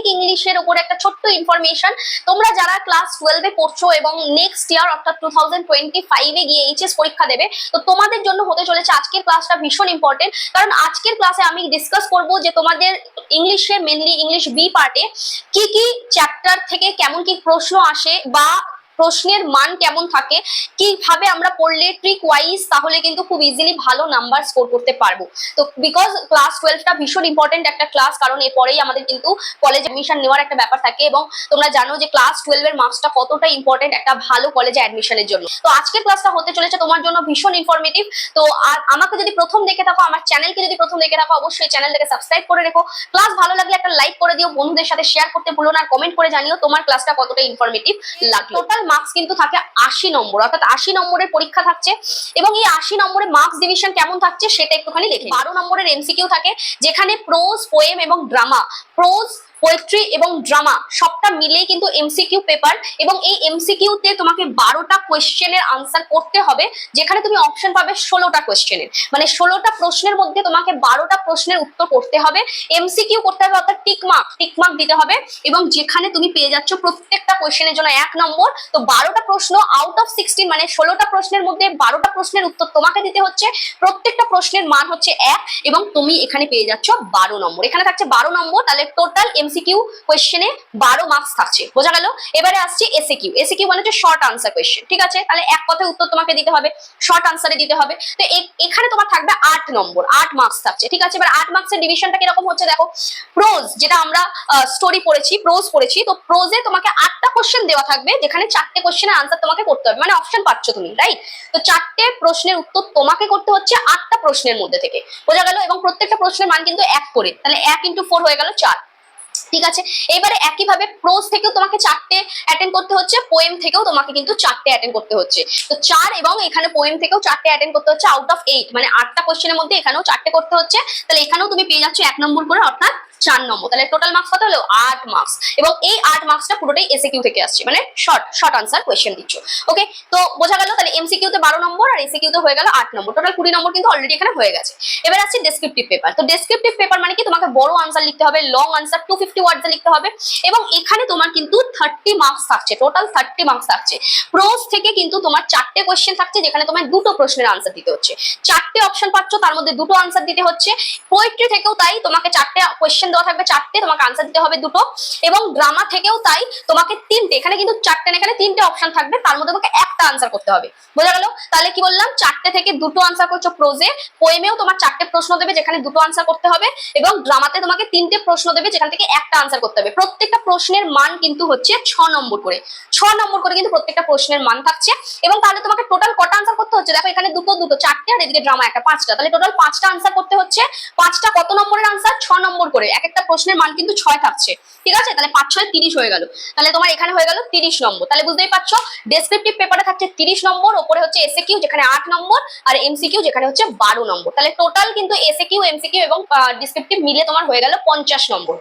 Basic ইংলিশের উপর একটা ছোট্ট ইনফরমেশন। তোমরা যারা ক্লাস 12 এ পড়ছো এবং নেক্সট ইয়ার অর্থাৎ 2025 এ গিয়ে এইচএস পরীক্ষা দেবে, তো তোমাদের জন্য হতে চলেছে আজকের ক্লাসটা ভীষণ ইম্পর্টেন্ট। কারণ আজকের ক্লাসে আমি ডিসকাস করব যে তোমাদের ইংলিশে, মেনলি ইংলিশ বি পার্টে কি কি চ্যাপ্টার থেকে কেমন কি প্রশ্ন আসে বা প্রশ্নের মান কেমন থাকে, কিভাবে আমরা পড়লে ট্রিক ওয়াইজ তাহলে কিন্তু খুব ইজিলি ভালো নাম্বার স্কোর করতে পারবো। তো বিকজ ক্লাস 12টা ভীষণ ইম্পর্টেন্ট একটা ক্লাস, কারণ এরপরেই আমাদের কিন্তু কলেজে অ্যাডমিশন নেওয়ার একটা ব্যাপার থাকে এবং তোমরা জানো যে ক্লাস 12 এর মার্কসটা কতটা ইম্পর্টেন্ট একটা ভালো কলেজে অ্যাডমিশনের জন্য। তো আজকের ক্লাসটা হতে চলেছে তোমার জন্য ভীষণ ইনফরমেটিভ। তো আর আমাকে যদি প্রথম দেখে থাকো, আমার চ্যানেলকে যদি প্রথম দেখে থাকো, অবশ্যই চ্যানেলটাকে সাবস্ক্রাইব করে রেখো। ক্লাস ভালো লাগলে একটা লাইক করে দিও, বন্ধুদের সাথে শেয়ার করতে ভুলো না, কমেন্ট করে জানিও তোমার ক্লাসটা কতটা ইনফরমেটিভ লাগলো। টোটাল মার্কস কিন্তু থাকে 80 নম্বর, অর্থাৎ 80 নম্বরের পরীক্ষা থাকছে এবং এই 80 নম্বরের মার্কস ডিভিশন কেমন থাকছে সেটা একটুখানি দেখে। 12 নম্বরের এমসিকিউ থাকে, যেখানে প্রোজ, পোয়েম এবং ড্রামা, প্রোজ, পোয়েট্রি এবং ড্রামা সবটা মিলেই কিন্তু এমসিকিউ পেপার। এবং এই এমসিকিউতে তোমাকে 12টা কোয়েশ্চেনের আনসার করতে হবে, যেখানে তুমি অপশন পাবে 16টা কোয়েশ্চেনের, মানে 16টা প্রশ্নের মধ্যে তোমাকে 12টা প্রশ্নের উত্তর করতে হবে, এমসিকিউ করতে হবে, অর্থাৎ টিক মার্ক দিতে হবে। এবং যেখানে তুমি পেয়ে যাচ্ছ প্রত্যেকটা কোয়েশ্চেনের জন্য 1 নম্বর। তো 12টা প্রশ্ন আউট অফ 16, মানে 16টা প্রশ্নের মধ্যে 12টা প্রশ্নের উত্তর তোমাকে দিতে হচ্ছে, প্রত্যেকটা প্রশ্নের মান হচ্ছে 1 এবং তুমি এখানে পেয়ে যাচ্ছ 12 নম্বর। এখানে থাকছে 12 নম্বর, তাহলে টোটাল এমসিকিউ কোয়েশ্চেনে 12 মার্কস থাকছে, বোঝা গেল। এবারে আসছে এসএকিউ। এসএকিউ মানে হচ্ছে শর্ট আনসার কোয়েশ্চেন, ঠিক আছে? তাহলে এক কথায় উত্তর তোমাকে দিতে হবে, শর্ট আনসারে দিতে হবে। তো এখানে তোমার থাকবে 8 নম্বর, 8 মার্কস থাকছে, ঠিক আছে? এবার 8 মার্কসের ডিভিশনটা কিরকম হচ্ছে দেখো। প্রোজ, যেটা আমরা স্টোরি পড়েছি, প্রোজ পড়েছি, তো প্রোজে তোমাকে 8টা কোশ্চেন দেওয়া থাকবে, যেখানে 4টে কোশ্চেনের আনসার তোমাকে করতে হবে, মানে অপশন পাচ্ছ তুমি, রাইট? তো 4টে প্রশ্নের উত্তর তোমাকে করতে হচ্ছে 8টা প্রশ্নের মধ্যে থেকে, বোঝা গেল। এবং প্রত্যেকটা প্রশ্নের মান কিন্তু 1 করে, তাহলে 1 × 4 হয়ে গেল 4, ঠিক আছে? এবারে একইভাবে প্রোজ থেকেও তোমাকে 4টে অ্যাটেন্ড করতে হচ্ছে, পোয়েম থেকেও তোমাকে কিন্তু 4টে অ্যাটেন্ড করতে হচ্ছে। তো 4 এবং এখানে পোয়েম থেকেও 4টে অ্যাটেন্ড করতে হচ্ছে আউট অফ 8, মানে 8টা কোশ্চেনের মধ্যে এখানেও 4টে করতে হচ্ছে। তাহলে এখানেও তুমি পেয়ে যাচ্ছ 1 নম্বর করে, অর্থাৎ 4 নম্বর। তাহলে টোটাল মার্কস কত হলো? 8 মার্কস। এবং এই 8 মার্কসটা পুরোটাই এসএকিউ থেকে আসছে, মানে শর্ট আনসার কোয়েশ্চেন দিচ্ছ, ওকে? তো বোঝা গেল। তাহলে এমসিকিউ তে 12 নম্বর আর এসএকিউ তে হয়ে গেল 8 নম্বর, টোটাল 20 নম্বর কিন্তু অলরেডি এখানে হয়ে গেছে। এবার আসছে ডেসক্রিপটিভ পেপার। তো ডেসক্রিপটিভ পেপার মানে কি, তোমাকে বড় আনসার লিখতে হবে, লং আনসার 250 ওয়ার্ডস লিখতে হবে এবং এখানে তোমার কিন্তু 30 মার্কস থাকছে, টোটাল 30 মার্কস থাকছে। প্রোজ থেকে কিন্তু তোমার 4টে কোয়েশ্চেন থাকছে, যেখানে তোমার 2টো প্রশ্নের আনসার দিতে হচ্ছে, 4টে অপশন পাচ্ছ, তার মধ্যে 2টো আনসার দিতে হচ্ছে। পোয়েট্রি থেকেও তাই, তোমাকে 4টে কোয়েশ্চেন দেওয়া থাকবে, 4টে তোমাকে আনসার দিতে হবে 2টো। এবং ড্রামা থেকেও তাই, তোমাকে 3টে, এখানে কিন্তু 4টে না, এখানে 3টে অপশন থাকবে, তার মধ্যে তোমাকে একটা আনসার করতে হবে, বোঝা গেল। তাহলে কি বললাম, 4টে থেকে 2টো আনসার করছো প্রোজে, পোয়েমেও তোমার 4টে প্রশ্ন দেবে, যেখানে 2টো আনসার করতে হবে, এবং ড্রামাতে তোমাকে 3টে প্রশ্ন দেবে, যেখান থেকে একটা আনসার করতে হবে। প্রত্যেকটা প্রশ্নের মান কিন্তু হচ্ছে 6 নম্বর করে, 6 নম্বর করে কিন্তু প্রত্যেকটা প্রশ্নের মান থাকছে। এবং তাহলে তোমাকে টোটাল কটা আনসার করতে হচ্ছে দেখো, এখানে 2টো 4টে আর এদিকে ড্রামা একটা 5টা, তাহলে টোটাল 5টা আনসার করতে হচ্ছে। 5টা কত নম্বরের আনসার? 6 নম্বর করে, এক একটা প্রশ্নের মান কিন্তু 6 থাকছে, ঠিক আছে? তাহলে 5 6 30 হয়ে গেল, তাহলে তোমার এখানে হয়ে গেল 30 নম্বর। তাহলে বুঝতেই পারছো, ডেসক্রিপটিভ পেপারে থাকছে 30 নম্বর, ওপরে হচ্ছে এসএকিউ যেখানে 8 নম্বর, আর এমসিকিউ যেখানে হচ্ছে 12 নম্বর। তাহলে টোটাল কিন্তু এসএকিউ, এমসিকিউ এবং ডেসক্রিপটিভ মিলে তোমার হয়ে গেল 50 নম্বর।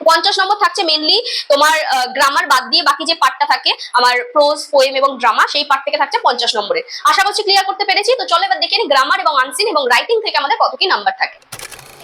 50 নম্বর থাকছে মেনলি তোমার গ্রামার বাদ দিয়ে বাকি যে পার্টটা থাকে আমার প্রোজ, পোয়েম এবং ড্রামা, সেই পার্ট থেকে থাকছে 50 নম্বরে। আশা করছি ক্লিয়ার করতে পেরেছি। তো চলো এবার দেখে নিই গ্রামার এবং আনসিন এবং রাইটিং থেকে আমাদের কত কি নাম্বার থাকে।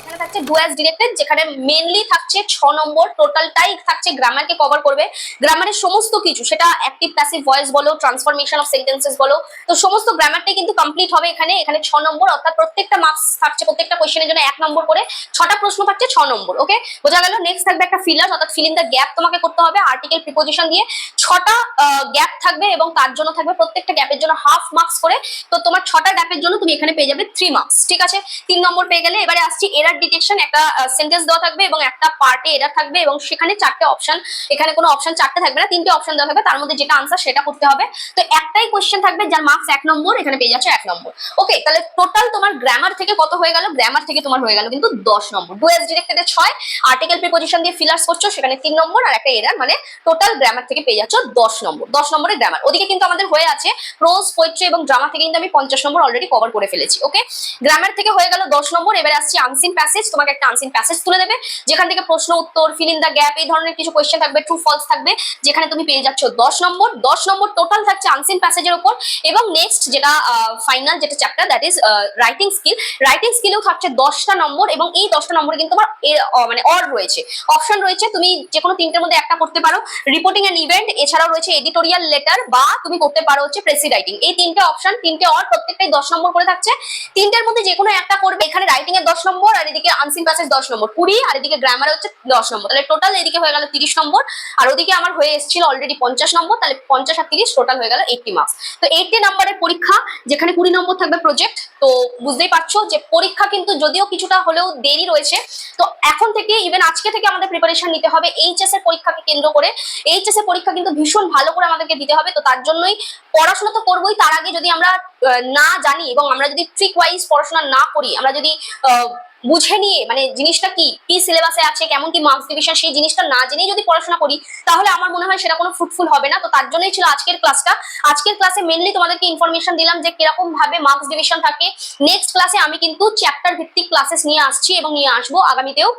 এখানে থাকছে ডু অ্যাজ ডিরেক্টেড, যেখানে মেনলি থাকছে 6 নম্বর, টোটালটাই থাকছে গ্রামারকে কভার করবে। গ্রামারের সমস্ত কিছু, সেটা অ্যাক্টিভ প্যাসিভ ভয়েস বলো, ট্রান্সফরমেশন অফ সেন্টেন্সেস বলো, তো সমস্ত গ্রামারটাই কিন্তু কমপ্লিট হবে এখানে। এখানে 6 নম্বর, অর্থাৎ প্রত্যেকটা মার্কস থাকছে, প্রত্যেকটা কোশ্চেনের জন্য 1 নম্বর করে, 6টা প্রশ্ন থাকছে 6 নম্বর, ওকে? বোঝা গেল। নেক্সট থাকবে একটা ফিলার, অর্থাৎ ফিল ইন দ্য গ্যাপ তোমাকে করতে হবে আর্টিকেল প্রিপোজিশন দিয়ে। 6টা গ্যাপ থাকবে এবং তার জন্য থাকবে প্রত্যেকটা গ্যাপের জন্য হাফ মার্কস করে। তো তোমার 6টা গ্যাপের জন্য তুমি এখানে পেয়ে যাবে 3 মার্কস, ঠিক আছে? 3 নম্বর পেয়ে গেলে। এবারে আসছি এরার ডিটেকশন। একটা সেন্টেন্স দেওয়া থাকবে এবং একটা পার্টে এরার থাকবে এবং সেখানে 4টে অপশন, এখানে কোনো অপশন 4টে থাকবে না, 3টে অপশন দেওয়া থাকবে, তার মধ্যে যেটা আনসার সেটা করতে হবে। তো একটাই কোশ্চেন থাকবে যার মার্কস 1 নম্বর, এখানে পেয়ে যাচ্ছে 1 নম্বর, ওকে? তাহলে টোটাল তোমার গ্রামার থেকে কত হয়ে গেল? গ্রামার থেকে তোমার হয়ে গেল কিন্তু 10 নম্বর। ডু অ্যাজ ডিরেক্টেডে 6, আর্টিকেল প্রিপোজিশন দিয়ে ফিলার্স করছো, সেখানে 3 নম্বর আর একটা এরার, মানে টোটাল গ্রামার থেকে পেয়ে যাচ্ছ 10 নম্বর। 10 নম্বরের গ্রামার। ওদিকে কিন্তু আমাদের হয়ে আছে প্রোজ, পোয়েট্রি এবং ড্রামা থেকে কিন্তু আমি 50 নম্বর অলরেডি কভার করে ফেলেছি, ওকে? গ্রামার থেকে হয়ে গেল 10 নম্বর। এবারে আসছি আনসিন প্যাসেজ। তোমাকে একটা আনসিন প্যাসেজ তুলে দেবে, যেখান থেকে প্রশ্ন উত্তর, ফিল ইন দ্য গ্যাপ, এই ধরনের কিছু কোয়েশ্চেন থাকবে, ট্রু ফলস থাকবে, যেখানে তুমি পেয়ে যাচ্ছ 10 নম্বর টোটাল থাকছে আনসিন প্যাসেজের উপর। এবং নেক্সট যেটা ফাইনাল যেটা চ্যাপ্টার, দ্যাট ইজ রাইটিং স্কিলেও থাকছে 10টা নম্বর। এবং এই 10টা নম্বরে কিন্তু তোমার মানে অর রয়েছে, অপশন রয়েছে, তুমি যে কোনো তিনটের মধ্যে একটা করতে পারো। রিপোর্টিং অ্যান ইভেন্ট, এছাড়াও রয়েছে এডিটোরিয়াল লেটার, বা তুমি করতে পারো হচ্ছে প্রেসি রাইটিং। এই তিনটে অপশন, তিনটে অর, প্রত্যেকটাই 10 নম্বর করে থাকছে। তিনটের মধ্যে যে কোনো একটা করবে। এখানে রাইটিং এর 10 নম্বর, আর এদিকে আনসিন প্যাসেজ 10 নম্বর 20, আর এদিকে গ্রামার হচ্ছে 10 নম্বর। তাহলে টোটাল এদিকে হয়ে গেল 30 নম্বর, আর ওদিকে আমার হয়ে এসেছিল অলরেডি 50 নম্বর। তাহলে 50 আর 30 টোটাল হয়ে গেল 80 মার্কস। তো 80 নম্বরের পরীক্ষা, যেখানে 20 নম্বর থাকবে প্রজেক্ট। তো বুঝতেই পারছো যে পরীক্ষা কিন্তু যদিও কিছুটা হলেও দেরি রয়েছে, তো এখন থেকে ইভেন আজকে থেকে আমাদের প্রিপারেশন নিতে হবে এইচএস এর পরীক্ষাকে কেন্দ্র করে। এইচএস এর পরীক্ষা কিন্তু ভীষণ ভালো করে আমাদেরকে দিতে হবে। তো তার জন্যই পড়াশোনা তো করবোই, তার আগে যদি আমরা না জানি এবং আমরা যদি ট্রিক ওয়াইজ পড়াশোনা না করি, আমরা যদি বুঝে নিয়ে মানে জিনিসটা কি কি সিলেবাসে আছে, কেমন কি মার্কস ডিভিশন, সেই জিনিসটা না জেনেই যদি পড়াশোনা করি, তাহলে আমার মনে হয় সেটা কোনো ফ্রুটফুল হবে না। তো তার জন্যই ছিল আজকের ক্লাসটা। আজকের ক্লাসে মেনলি তোমাদেরকে ইনফরমেশন দিলাম যে কিরকম ভাবে মার্কস ডিভিশন থাকে। নেক্সট ক্লাসে আমি কিন্তু চ্যাপ্টার ভিত্তিক ক্লাসেস নিয়ে আসছি এবং নিয়ে আসবো আগামীতেও,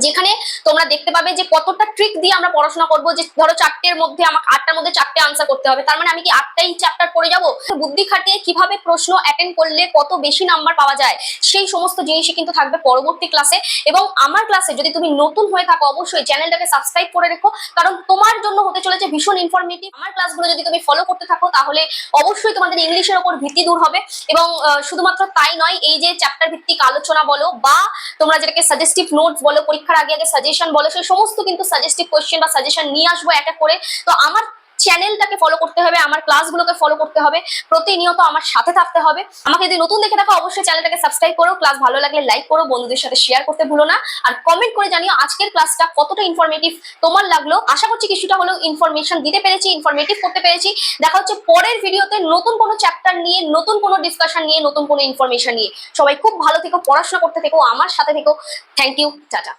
যেখানে তোমরা দেখতে পাবে যে কতটা ট্রিক দিয়ে আমরা পড়াশোনা করবো। যে ধরো 4টের মধ্যে আমাকে 8টার মধ্যে 4টে আনসার করতে হবে, তার মানে আমি কি 8টাই চ্যাপ্টার পড়ে যাবো? বুদ্ধি খাটিয়ে কিভাবে প্রশ্ন অ্যাটেন্ড করলে কত বেশি নাম্বার পাওয়া যায়, সেই সমস্ত জিনিসই কিন্তু থাকবে পরবর্তী ক্লাসে। এবং আমার ক্লাসে যদি তুমি নতুন হয়ে থাকো, অবশ্যই চ্যানেলটাকে সাবস্ক্রাইব করে রেখো, কারণ তোমার জন্য হতে চলেছে ভীষণ ইনফরমেটিভ। আমার ক্লাসগুলো যদি তুমি ফলো করতে থাকো, তাহলে অবশ্যই তোমাদের ইংলিশের ওপর ভীতি দূর হবে। এবং শুধুমাত্র তাই নয়, এই যে চ্যাপ্টার ভিত্তিক আলোচনা বলো, বা তোমরা যেটাকে সাজেস্টিভ নোটস বলো, পরীক্ষার আগে আগে সাজেশন বলো, সেই সমস্ত কিন্তু সাজেস্টিভ কোয়েশ্চেন বা সাজেশন নিয়ে আসবো এক এক করে। তো আমার চ্যানেলটাকে ফলো করতে হবে, আমার ক্লাসগুলোকে ফলো করতে হবে, প্রতিনিয়ত আমার সাথে থাকতে হবে। আমাকে যদি নতুন দেখে থাকো, অবশ্যই চ্যানেলটাকে সাবস্ক্রাইব করো, ক্লাস ভালো লাগলে লাইক করো, বন্ধুদের সাথে শেয়ার করতে ভুলো না, আর কমেন্ট করে জানিও আজকের ক্লাসটা কতটা ইনফরমেটিভ তোমার লাগলো। আশা করছি কিছুটা হলেও ইনফরমেশন দিতে পেরেছি, ইনফরমেটিভ করতে পেরেছি। দেখা হচ্ছে পরের ভিডিওতে নতুন কোনো চ্যাপ্টার নিয়ে, নতুন কোনো ডিসকাশন নিয়ে, নতুন কোনো ইনফরমেশন নিয়ে। সবাই খুব ভালো থেকো, পড়াশোনা করতে থেকো, আমার সাথে থেকো। Thank you, tata.